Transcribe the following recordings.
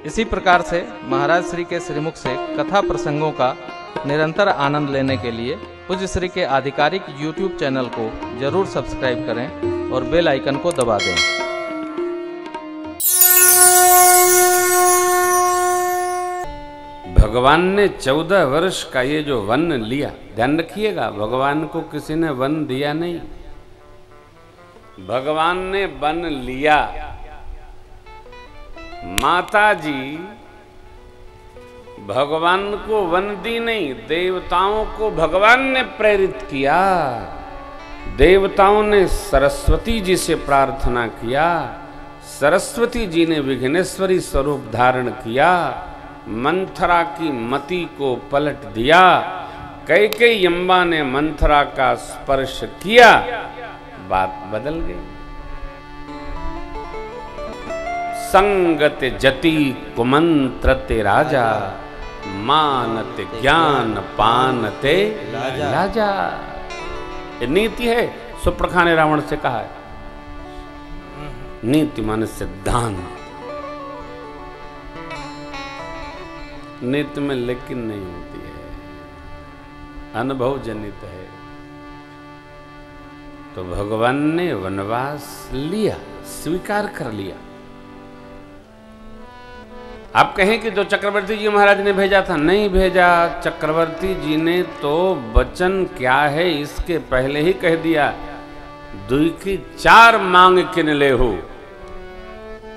इसी प्रकार से महाराज श्री के श्रीमुख से कथा प्रसंगों का निरंतर आनंद लेने के लिए पूज्य श्री के आधिकारिक YouTube चैनल को जरूर सब्सक्राइब करें और बेल आइकन को दबा दें। भगवान ने 14 वर्ष का ये जो वन लिया, ध्यान रखिएगा, भगवान को किसी ने वन दिया नहीं, भगवान ने वन लिया। माता जी भगवान को वन दी नहीं, देवताओं को भगवान ने प्रेरित किया। देवताओं ने सरस्वती जी से प्रार्थना किया, सरस्वती जी ने विघ्नेश्वरी स्वरूप धारण किया, मंथरा की मति को पलट दिया, कैकेयी अम्बा ने मंथरा का स्पर्श किया, बात बदल गई। संगत जति कुमंत्रते राजा, मानते ज्ञान पानते राजा। ये नीति है, सुप्रखा ने रावण से कहा है। नीति माने सिद्धांत, नीति में लेकिन नहीं होती है, अनुभव जनित है। तो भगवान ने वनवास लिया, स्वीकार कर लिया। आप कहें कि जो चक्रवर्ती जी महाराज ने भेजा था, नहीं भेजा। चक्रवर्ती जी ने तो वचन क्या है इसके पहले ही कह दिया, दुई की 4 मांग किन ले हो।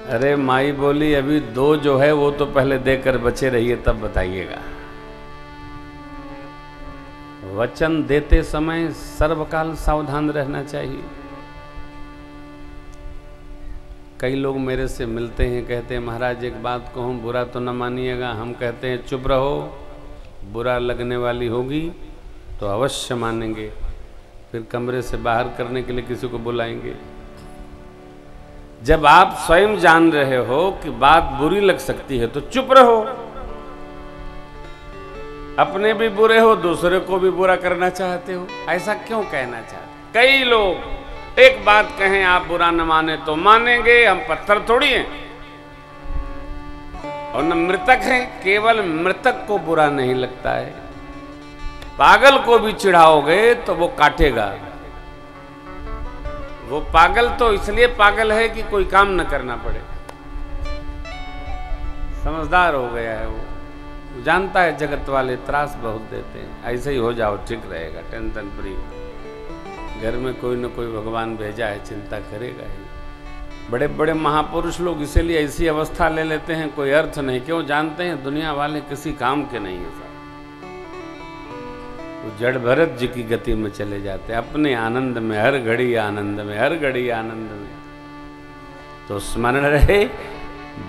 अरे माई बोली अभी 2 जो है वो तो पहले देकर बचे रहिए, तब बताइएगा। वचन देते समय सर्वकाल सावधान रहना चाहिए। कई लोग मेरे से मिलते हैं, कहते हैं महाराज एक बात कहूँ, बुरा तो न मानिएगा। हम कहते हैं चुप रहो, बुरा लगने वाली होगी तो अवश्य मानेंगे, फिर कमरे से बाहर करने के लिए किसी को बुलाएंगे। जब आप स्वयं जान रहे हो कि बात बुरी लग सकती है तो चुप रहो। अपने भी बुरे हो, दूसरे को भी बुरा करना चाहते हो, ऐसा क्यों कहना चाहते? कई लोग एक बात कहें, आप बुरा न माने तो मानेंगे, हम पत्थर थोड़ी हैं और न मृतक हैं। केवल मृतक को बुरा नहीं लगता है, पागल को भी चिढ़ाओगे तो वो काटेगा। वो पागल तो इसलिए पागल है कि कोई काम न करना पड़े, समझदार हो गया है वो जानता है जगत वाले त्रास बहुत देते हैं, ऐसे ही हो जाओ ठीक रहेगा, टेंशन फ्री। घर में कोई न कोई भगवान भेजा है, चिंता करेगा ही। बड़े बड़े महापुरुष लोग इसीलिए ऐसी अवस्था ले लेते हैं, कोई अर्थ नहीं। क्यों? जानते हैं दुनिया वाले किसी काम के नहीं है साहब। वो जड़ भरत जी की गति में चले जाते हैं, अपने आनंद में, हर घड़ी आनंद में, हर घड़ी आनंद में। तो स्मरण रहे,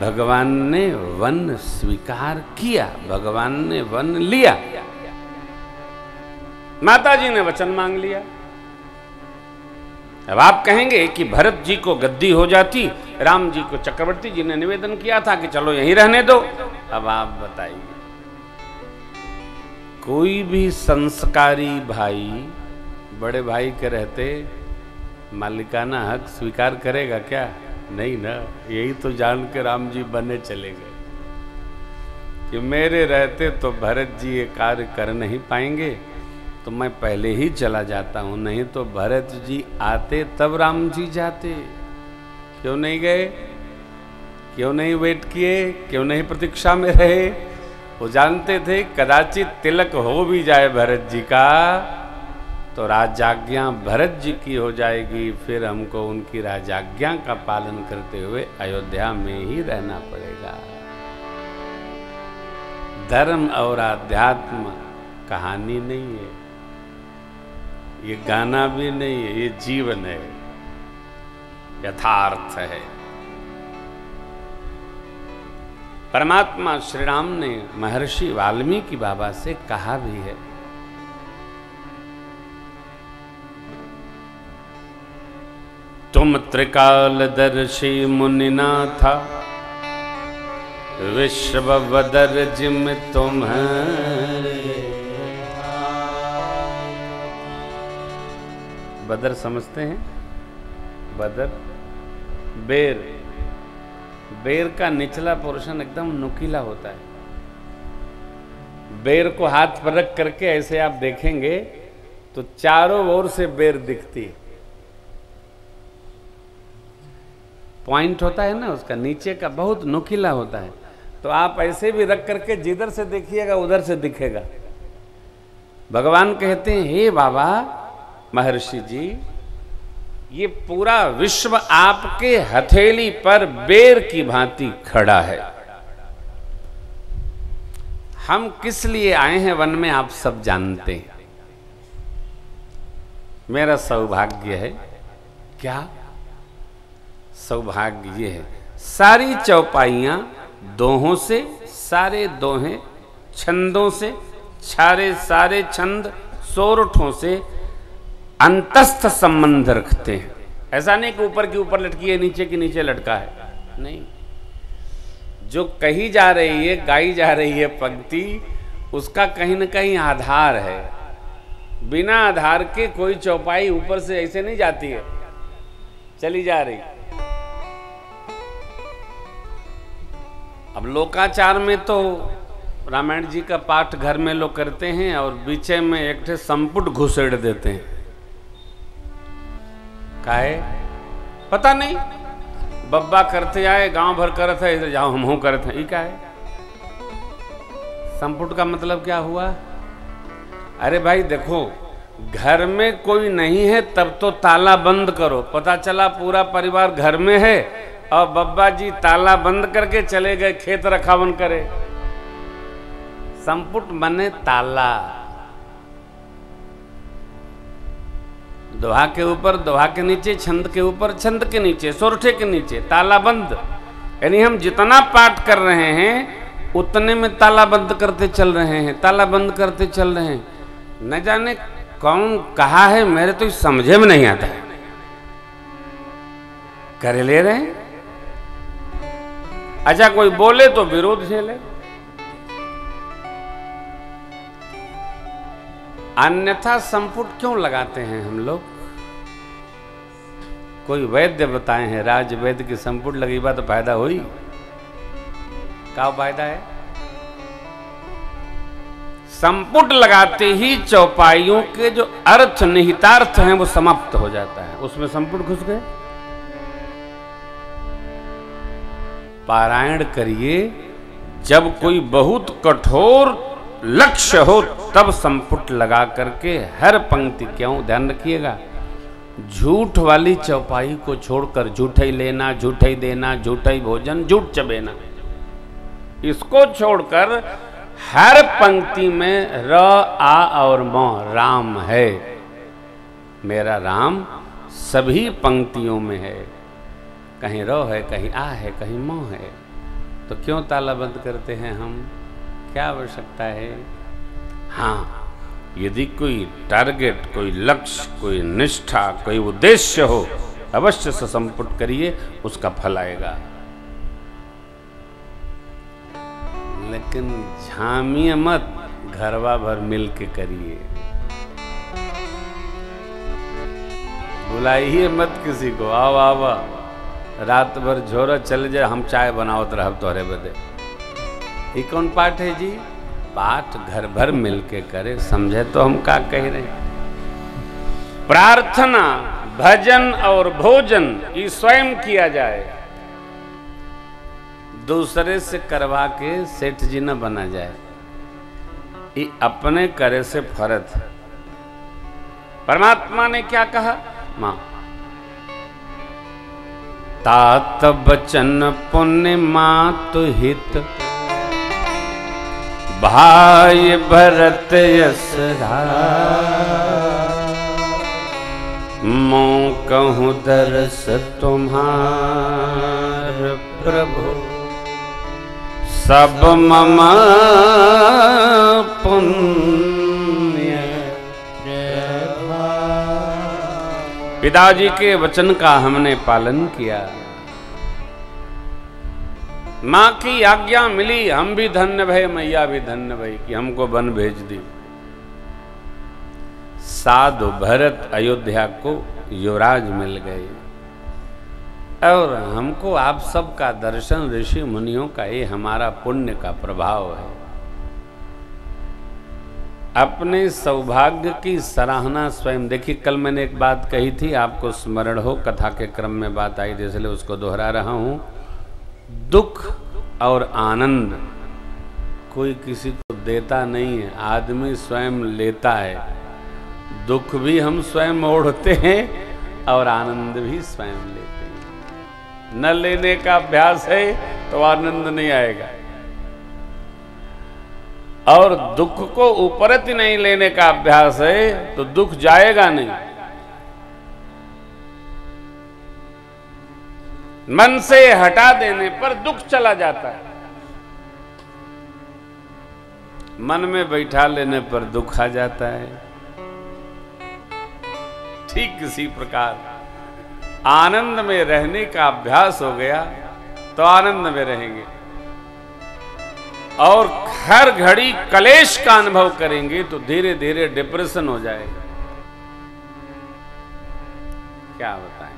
भगवान ने वन स्वीकार किया, भगवान ने वन लिया। माता जी ने वचन मांग लिया। अब आप कहेंगे कि भरत जी को गद्दी हो जाती, राम जी को चक्रवर्ती जी ने निवेदन किया था कि चलो यहीं रहने दो। अब आप बताइए, कोई भी संस्कारी भाई बड़े भाई के रहते मालिकाना हक स्वीकार करेगा क्या? नहीं ना। यही तो जान के राम जी बने चले गए कि मेरे रहते तो भरत जी ये कार्य कर नहीं पाएंगे, तो मैं पहले ही चला जाता हूं। नहीं तो भरत जी आते तब राम जी जाते। क्यों नहीं गए? क्यों नहीं वेट किए? क्यों नहीं प्रतीक्षा में रहे? वो जानते थे कदाचित तिलक हो भी जाए भरत जी का तो राजाज्ञा भरत जी की हो जाएगी, फिर हमको उनकी राजाज्ञा का पालन करते हुए अयोध्या में ही रहना पड़ेगा। धर्म और आध्यात्म कहानी नहीं है, ये गाना भी नहीं है, ये जीवन है, यथार्थ है। परमात्मा श्री राम ने महर्षि वाल्मीकि बाबा से कहा भी है, तुम त्रिकालदर्शी मुनिनाथा, विश्ववदर जिम तुम्हारे। बदर समझते हैं? बदर बेर, बेर का निचला पोर्शन एकदम नुकीला होता है। बेर को हाथ पर रख करके ऐसे आप देखेंगे तो चारों ओर से बेर दिखती है। पॉइंट होता है ना उसका, नीचे का बहुत नुकीला होता है। तो आप ऐसे भी रख करके जिधर से देखिएगा उधर से दिखेगा। भगवान कहते हैं, हे बाबा महर्षि जी, ये पूरा विश्व आपके हथेली पर बेर की भांति खड़ा है। हम किस लिए आए हैं वन में आप सब जानते हैं। मेरा सौभाग्य है, क्या सौभाग्य ये है, सारी चौपाइयां दोहों से, सारे दोहे छंदों से, सारे छंद सोरठों से अंतस्थ संबंध रखते हैं। ऐसा नहीं कि ऊपर की ऊपर लटकी है, नीचे की नीचे लटका है, नहीं। जो कही जा रही है, गाई जा रही है पंक्ति, उसका कहीं न कहीं आधार है। बिना आधार के कोई चौपाई ऊपर से ऐसे नहीं जाती है, चली जा रही। अब लोकाचार में तो रामायण जी का पाठ घर में लोग करते हैं और बीचे में एक ठे संपुट घुसेड़ देते हैं। काहे पता नहीं, बब्बा करते आए, गांव भर करते है, इधर जाओ हम करते हैं, क्या है संपुट का मतलब क्या हुआ? अरे भाई देखो, घर में कोई नहीं है तब तो ताला बंद करो। पता चला पूरा परिवार घर में है और बब्बा जी ताला बंद करके चले गए खेत रखावन करे। संपुट बने ताला, दोहा के ऊपर, दोहा के नीचे, छंद के ऊपर, छंद के नीचे, सोरठे के नीचे ताला बंद। यानी हम जितना पाठ कर रहे हैं उतने में ताला बंद करते चल रहे हैं, ताला बंद करते चल रहे हैं। न जाने कौन कहा है, मेरे तो समझे में नहीं आता है, कर ले रहे हैं। अच्छा कोई बोले तो विरोध झेले। अन्यथा संपुट क्यों लगाते हैं हम लोग? कोई वैद्य बताए हैं, राज वैद्य की संपुट लगी बात तो फायदा हुई, क्या फायदा है? संपुट लगाते ही चौपाइयों के जो अर्थ निहितार्थ हैं वो समाप्त हो जाता है, उसमें संपुट घुस गए। पारायण करिए जब कोई बहुत कठोर लक्ष्य हो तब संपुट लगा करके हर पंक्ति, क्यों ध्यान रखिएगा, झूठ वाली चौपाई को छोड़कर, झूठा ही लेना, झूठा ही देना, झूठा ही भोजन, झूठ चबेना, इसको छोड़कर हर पंक्ति में र आ और म राम है। मेरा राम सभी पंक्तियों में है, कहीं रो है, कहीं आ है, कहीं म है। तो क्यों ताला बंद करते हैं हम? क्या आवश्यकता है? हाँ, यदि कोई टारगेट, कोई लक्ष्य, कोई निष्ठा, कोई उद्देश्य हो, अवश्य से संपुट करिए, उसका फल आएगा। लेकिन झामिए मत, घरवा भर मिल के करिए, बुलाइए मत किसी को, आओ आवा, रात भर झोरा चल जाए, हम चाय बनावत रहब तोहरे बदे। ये कौन पाठ है जी? पाठ घर भर मिल के करे। समझे तो हम क्या कह रहे हैं? प्रार्थना, भजन और भोजन ये स्वयं किया जाए, दूसरे से करवा के सेठ जी न बना जाए, ये अपने करे से फर्ज है। परमात्मा ने क्या कहा? मां तात बचन पुण्य मातु हित, भाई भरत यस मो कहूँ दरस तुम्हार प्रभु, सब मम पुण्य। पिताजी के वचन का हमने पालन किया, माँ की आज्ञा मिली, हम भी धन्य भय, मैया भी धन्य भई कि हमको वन भेज दी। साधु भरत अयोध्या को युवराज मिल गए। और हमको आप सबका दर्शन ऋषि मुनियों का ये हमारा पुण्य का प्रभाव है। अपने सौभाग्य की सराहना स्वयं। देखिए, कल मैंने एक बात कही थी, आपको स्मरण हो, कथा के क्रम में बात आई, इसलिए उसको दोहरा रहा हूं। दुख और आनंद कोई किसी को देता नहीं है, आदमी स्वयं लेता है। दुख भी हम स्वयं ओढ़ते हैं और आनंद भी स्वयं लेते हैं। न लेने का अभ्यास है तो आनंद नहीं आएगा, और दुख को उपरत नहीं लेने का अभ्यास है तो दुख जाएगा नहीं। मन से हटा देने पर दुख चला जाता है, मन में बैठा लेने पर दुख आ जाता है। ठीक इसी प्रकार आनंद में रहने का अभ्यास हो गया तो आनंद में रहेंगे, और हर घड़ी कलेश का अनुभव करेंगे तो धीरे धीरे डिप्रेशन हो जाएगा। क्या बताएं,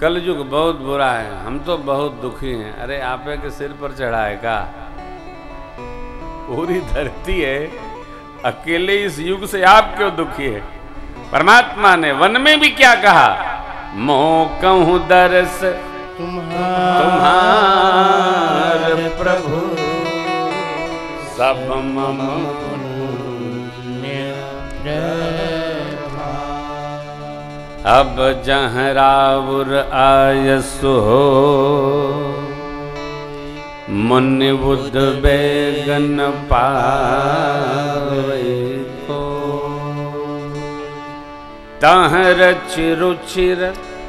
कलयुग बहुत बुरा है, हम तो बहुत दुखी हैं। अरे आपे के सिर पर चढ़ा है का? पूरी धरती है, अकेले इस युग से आप क्यों दुखी है? परमात्मा ने वन में भी क्या कहा? मोह कहूं दरस तुम्हार प्रभु, सब मम अब जहाँ रावुर आयसु हो, मुनि बुद्ध बेगन पावे को, तह रचि रुचिर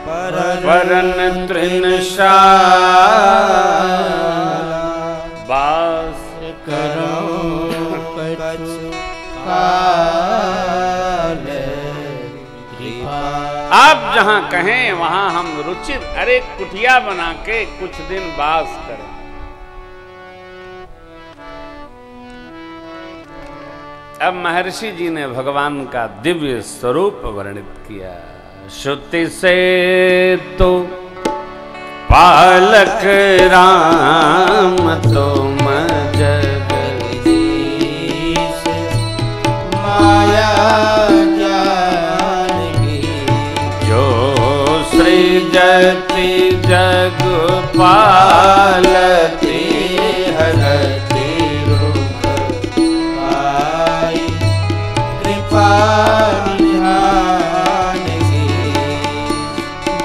परन तृणशाला, बास करो कछु काल कृपा। आप जहां कहें वहां हम रुचिर, अरे कुटिया बना के कुछ दिन वास करें। अब महर्षि जी ने भगवान का दिव्य स्वरूप वर्णित किया। श्रुति से तो पालक राम तुम जगदीश, माया जान की जो सृजति जग पालती हरति रूप पाई, कृपा निधान की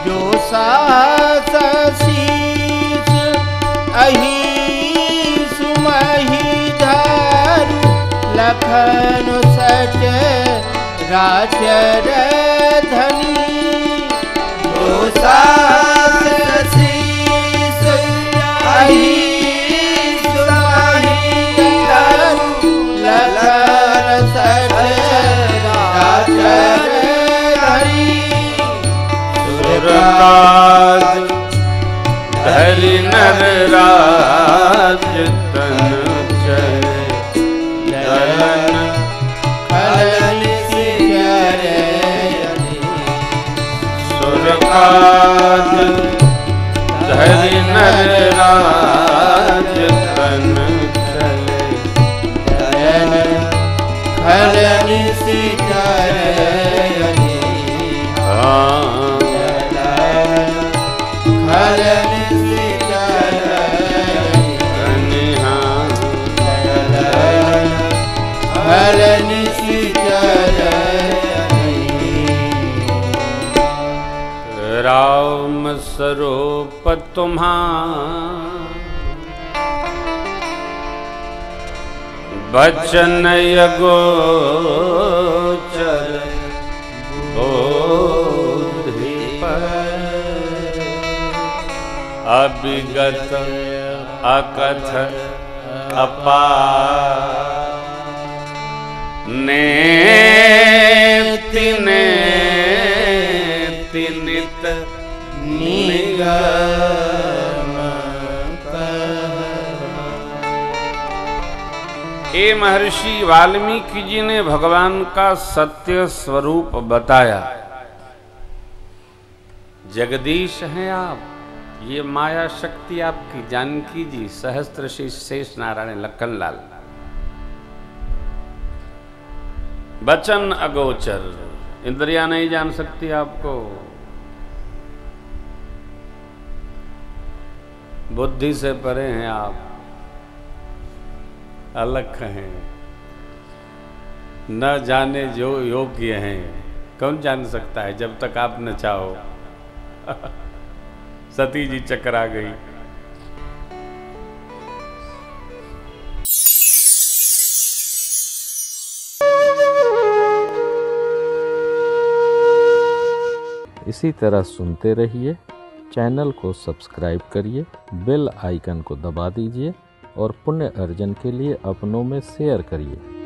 जो सास शीस अहि सुमहि धरु, लखन सच राजर धनी जो सास शीस अहि सुमहि धरु, लखन सच राजर धनी सुरराज धरि नर राज तन चले, दलन खलन सिरे सुरराज धरि नर राज तन चले, दलन खलन सिरे राम स्वरूप तुम्हारा, बचन यगोचर बोधि पर, अभिगत अकथ अपार, नेति नेति नित निगम कह। ये महर्षि वाल्मीकि जी ने भगवान का सत्य स्वरूप बताया। जगदीश हैं आप, ये माया शक्ति आपकी जानकी जी, सहस्त्र शीर्ष शेष नारायण लखनलाल। वचन अगोचर, इंद्रिया नहीं जान सकती आपको, बुद्धि से परे हैं आप, अलग हैं, न जाने जो योग्य हैं। कौन जान सकता है जब तक आप न चाहो। सती जी चकरा गई। इसी तरह सुनते रहिए, चैनल को सब्सक्राइब करिए, बेल आइकन को दबा दीजिए और पुण्य अर्जन के लिए अपनों में शेयर करिए।